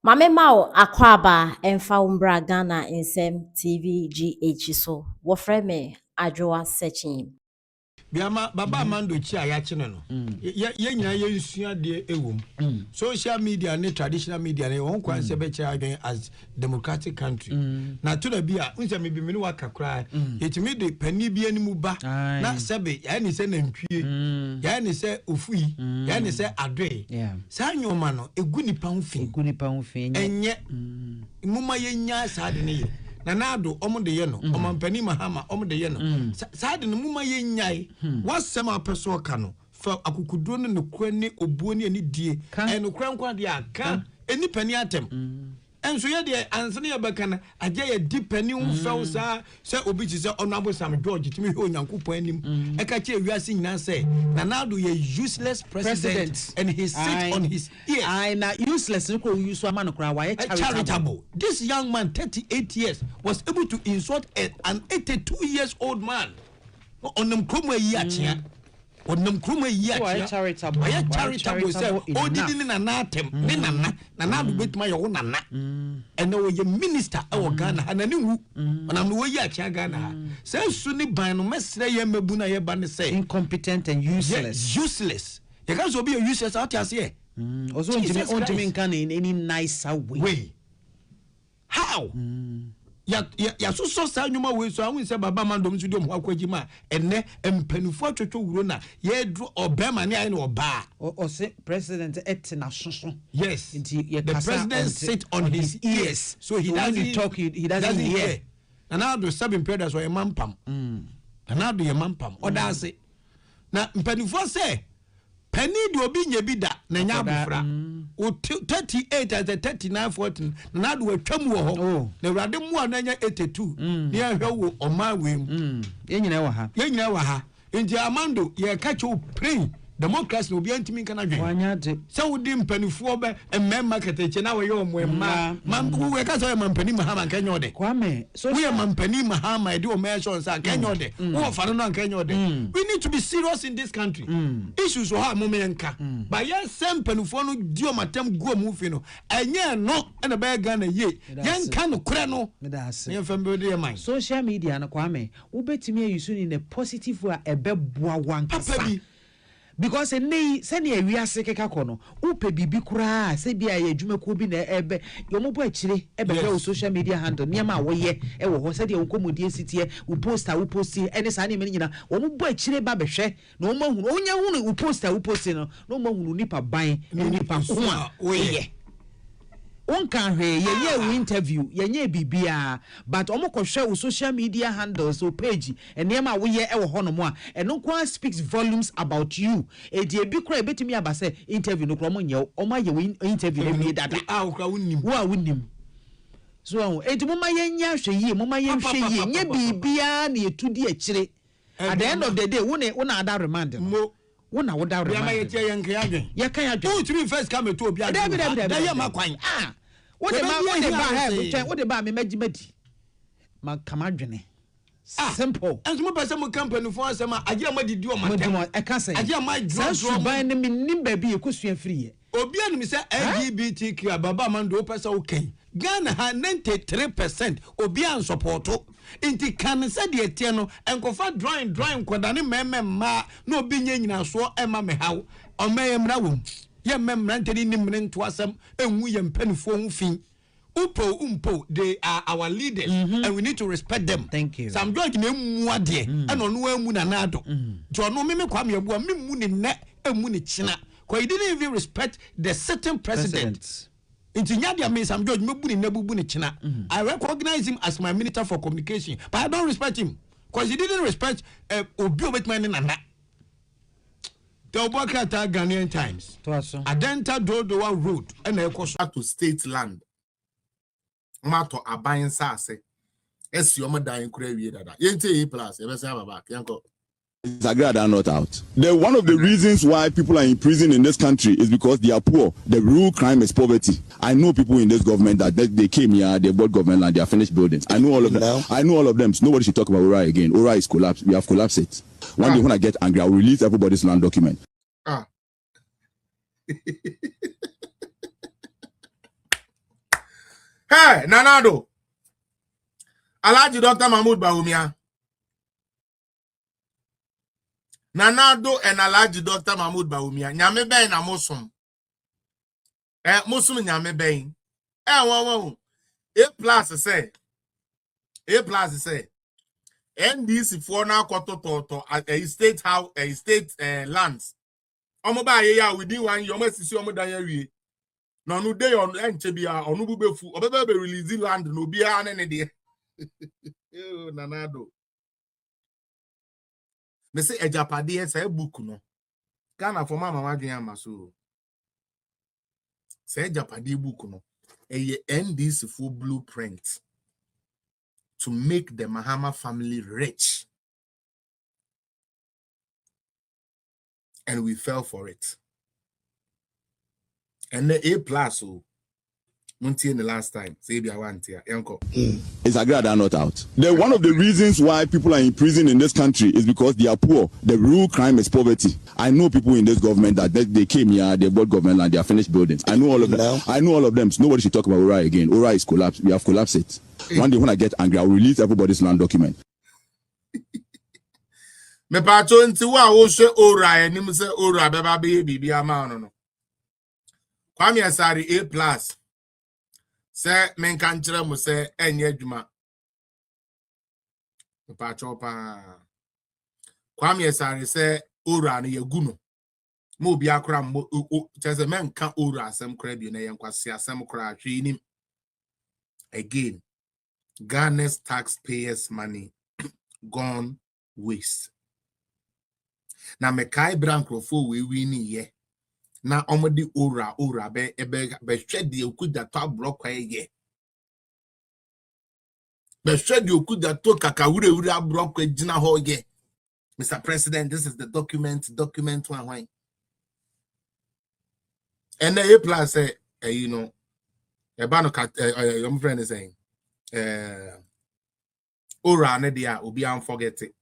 Mame Mao Akwaba Emfa Umbra Ghana Insem TV GH so wofre me Adwoa searching. Biama baba mando chi a ya chene no ye nyina ye nsua de ewom social media ne traditional media ne won kwan se be cha adwen as democratic country na to da bia unse me bi me wa kakra yetimi de pani bi animu ba na sebe ya ni se nantwie ya ni se ofui ya ni se adoe sa nyoma no egu nipa ho fi enye muma ye nya sa de ne ye na Addo omo de ye no omampani mahama omo de ye no saade no muma ye nyai wasem apeso ka no fa akukuduro ne nokwa ne obuo ne ani die enokwa nkwa de aka eni pani atem enso ye de ansene ye beka na agye ye dipani unfew sa se obi ti se Honorable Sam George timi he onyankopon anim eka che wiase nyina se na Addo ye useless president and he sit on his ears na useless ko use man kra wa charitable. This young man 38 years was able to insult an 82 years old man on them kroma yi achia onam kroma yi achia charitable say odidi na natem ne nana na Addo betima ye wo nana ene wo ye minister e wo Ghana anani wu onam wo yi achia Ghana say su ni ban no mesre ye mabu na ye ba ne say incompetent and useless. Useless you can so be useless out here also ontimi nkan in any nice way. How ya so sa nyuma we so ahun se baba mandom so dem akwaji ma enne empanifo atwetwo wuro na ye dro obema ne ayi na oba o se president et na soso. Yes, the president sit on his ears so he doesn't talk, he doesn't hear. And now the sub impeders or a mampam and now the mampam or that's it na mpanifo say penny do obi nya bi da na nya abofra o 38 as a 39 14 na Addo atwam wo ho na urade mu a na nya 82 ne ahwe wo oma wem ye nyina wa ha nti amando ye ka cho pray democracy no bi antimi kana dwen wanya de se wodi mpanifo be emma keteche na we yo emma mamku we ka so ye mampani mahama kanya ode kwame so we mampani mahama e de o mention say kanya ode wo fa no kanya ode we need to be serious in this country issues so ha mo menka ba ye sempanifo no di o matam go mu fi no enye no na ba Ghana ye yenka no kure no ye fam be de man social media na kwame wo betimi ayusu ni ne positive wa ebe boa wankasa because nei sani awiase keka kono upe bibi kura se bia ye adwumako bi na ebe yomobo akire ebe be social media handle niam a woye e wo ho se de wokomodie sitie wo poster wo posti ene sa ne nyina womobo akire ba behwe na wo mahunu onya hunu wo poster wo posti no na wo mahunu nipa ban nipa ko a woye onka hwe ye interview ye bibia but omokohwe wo social media handles o page enema wo ye e wo hono mo a eno kwa speaks volumes about you e die bi kra betimi aba say interview no kra mo nye omo ye interview na mi dada kra wonnim wo a wonnim so enti mo ma ye nya hwe yie mo ma ye hwe yie nye bibia na etudi akire at the end of the day wo na ada remind mo wona wo da rema ya ma ye tie yenka yadwen ye kan yadwen o tiri first come to obi adwen da ye makwan wo de ba wo de ba me magimadi ma kamadwene simple and mo pese mo company for asema agia madidi o matem e ka say agia ma draw ban ne nim ba bi e kosua free ye obi anu mi say LGBTQ baba mando pese o kan Ghana ha 93% obi an supporto inti kan se de tie no enkofa drawing kwadane mema na obi nyina so ema me haw o meyemra wom ye memra ntedi nimre nto asem enwu ye mpanifo hu fin umpo they are our leaders and we need to respect them. Thank you. Sam George na emu ade e no no emu na Addo jo no me kwa me abu me mu ne ne emu ne china because he didn't even respect the sitting president. Inti nyadia me Sam George me bu ne nabubu ne china. I recognize him as my minister for communication but I don't respect him because he didn't respect obi obetman ne nana. The Obakata Ghanaian Times. Adenta Dodowa Road and to state land. Mato abayin sase. Esi omo dan kura wie dada. Yente plus e be say baba yanko. Zagrad are not out. One of the reasons why people are in prison in this country is because they are poor. The real crime is poverty. I know people in this government that they came here, they bought government land, they are finished buildings. I know all of them. I know all of them. So nobody should talk about Ora again. Ora is collapsed. We have collapsed it. One day when I get angry, I will release everybody's land document. Hey, Nanado. Alaji Dr. Mahmoud Bawumia. Nanado and Alaji Dr. Mahmoud Bawumia. Nyame ben na Musum. Musum nyame ben. Wow. A plus say. NDC for now to a state how a state lands. Omo ba ye ya within 1 year, almost see omo dan yawie. No no day on enchebia onu bu befu. Obebe be release land no bia na ne de. Yo Nanado. Me say ejapade say book no. Ghana for mama wadwen amaso. Say ejapade book no. A NDC for blueprint to make the Mahama family rich. And we fell for it. And the A plus, Munti in the last time, say be I want here, Yanko. Is agreed are not out. One of the reasons why people are in prison in this country is because they are poor. The real crime is poverty. I know people in this government that they came here, they bought government land, they are finished buildings. I know all of them. I know all of them. So nobody should talk about Ora again. Ora is collapsed. We have collapsed it. One day when I get angry, I will release everybody's land document. Me pato nti wa wo hwe Ora enim se Ora beba be bibi ama no. Kwame Asari A+. Say men kan kire mu say enye adwuma. Me pato pa. Kwame Asari say Ora no yagu no. Mo bi akra mo chese men kan Ora asem kra bi na yenkwase asem kra atwe nim. Again, Ghana's taxpayers' money gone waste. Na mekai brankrofo we wini ye. Na omodi Ora be hwede okuda to abrokwa ye. Be hwede okuda to kakawure abrokwa gina ho ye. Mr. President, this is the document one. And the A+ say, you know, your friend is saying, Ora ne dia obi am forget it.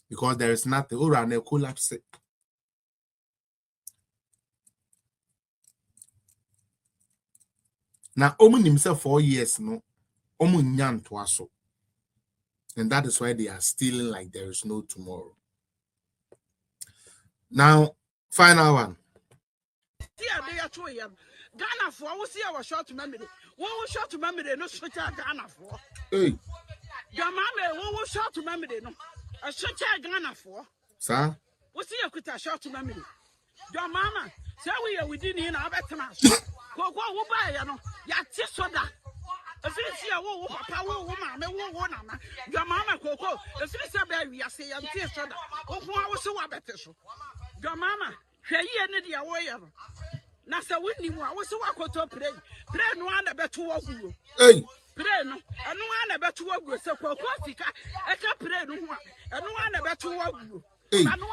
Because there is nothing. Ora ne collapse it. Now, omu himself 4 years, no, omu nyan twaso. And that is why they are stealing like there is no tomorrow. Now, final one. Ghana for we see our short memory. We short memory no short Ghana for. Hey. Your mama we short memory no. A short Ghana for. Sir? We see a quit a short memory. Your mama say we are within in our better match. Go buy ya no. Ya tis soda. If you see a wo papa wo mama wo na. Your mama koko. If you see a baby ya say ya tis soda. O who was so better so. Your mama hwe ye ne dia wo ya no. Na sa wini mu a wo se wakoto pray no ana beto waguo Hey, pray no eno ana beto waguo se kwakwa sika e ka pray no ho a eno ana beto waguo na no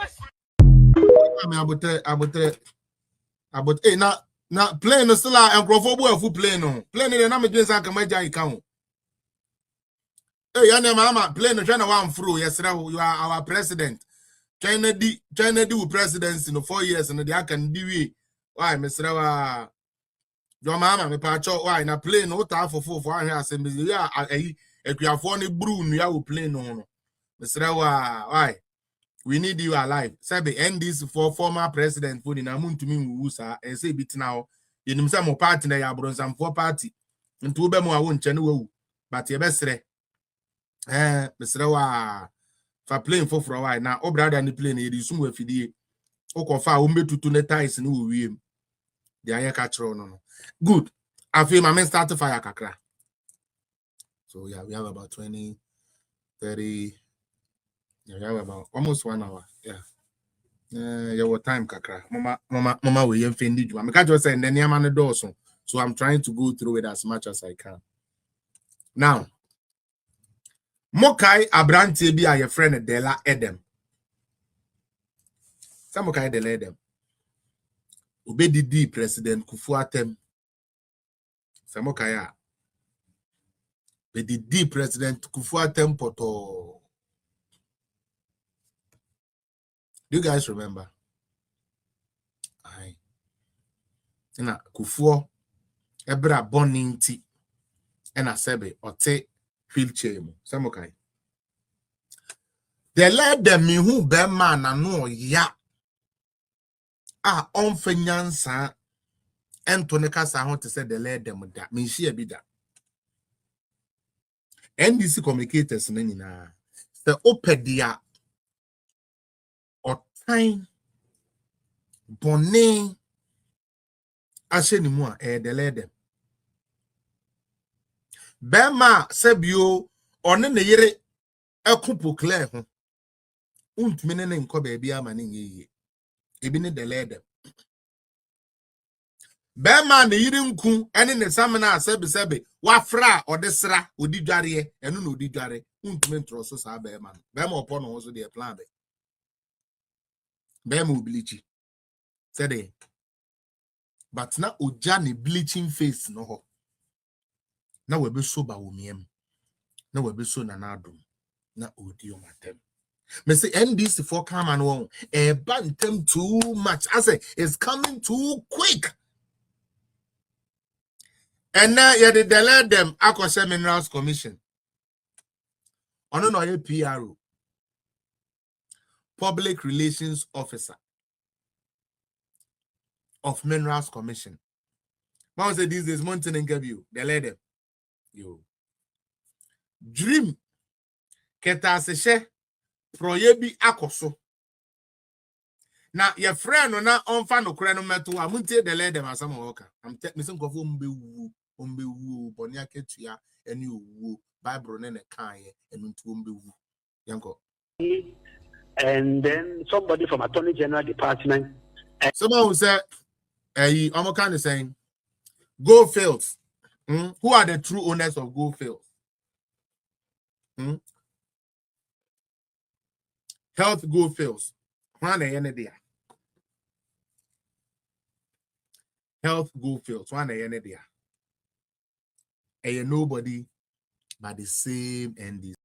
about hey na plane no still a enkrofo bo afu plane no plane ne na me dwensa ka maja ika ho. Hey, ya mama plane no hwe na wan fro yesra you are our president. China di presidency no 4 years and they can do we. Why, Mr. Your mama, me pacho, why na plane no ta for 1 year assembly. Yeah, a creafone brew, you will play no. Mr. Why? We need you alive. Say the end this for former president for the namun to me wusa and say bit now. You know some party na ya bron some for party. And two be mo won chenu but ye besre. Mr. For playing for a while now, oh brother and the plane, you soon with the Okofa, umbetutu ne ties in Uwim. The air catcher no. Good. I feel my men start to fire kakra. So yeah, we have about 20, 30. Yeah, we have about almost 1 hour. Yeah. Your time kakra. Mama, we offended you. I'm just saying then man door so I'm trying to go through it as much as I can. Now, Mokai Abrante bi a your friend Dela Edem. Some Mokai Dela Edem. Obedidi President Kufu Atem. Some Mokai Obedidi President Kufu Atem poto. Do you guys remember? Aye. Na Kufu Ebra Boninti and I said, or take wheelchair. Some okay. They let them me who be man and no ya. On finansa and Tonica Saho to say the let them that mean she be that. NDC communicators na the opedia or time bonnet ashenimua the let them. Bema sebio or ne yere a couple clear ho. Untminen in baby amani ye. Ebini the let them. Bema ne yirin kun ene ne samana sebe wafra or desra odi dware enu no odi dware untmen troso sa bema upon also the plan be bema oblichi said but na oja ne bleaching face no ho na we be so ba omiem na we be so na adom na odi o matem me say NDC for come and won bantem too much. I say it's coming too quick. And now you dey delay them Akuffo Minerals Commission. Ono no ye PRO, Public Relations Officer of Minerals Commission. Now say these days mountain interview, delay them. Yo. Dream keta se proyebi akoso. Na your friend no na onfa no kure no meto amuntie delay them asam worker. I'm missing kofo mbewu boni aketua eni owu Bible ne kan ye enu ntu mbewu. Yanko. And then somebody from Attorney General Department. Someone who said, I'm kind of saying, Goldfields. Who are the true owners of Goldfields? Health Goldfields. Health Goldfields. And nobody but the same NDC.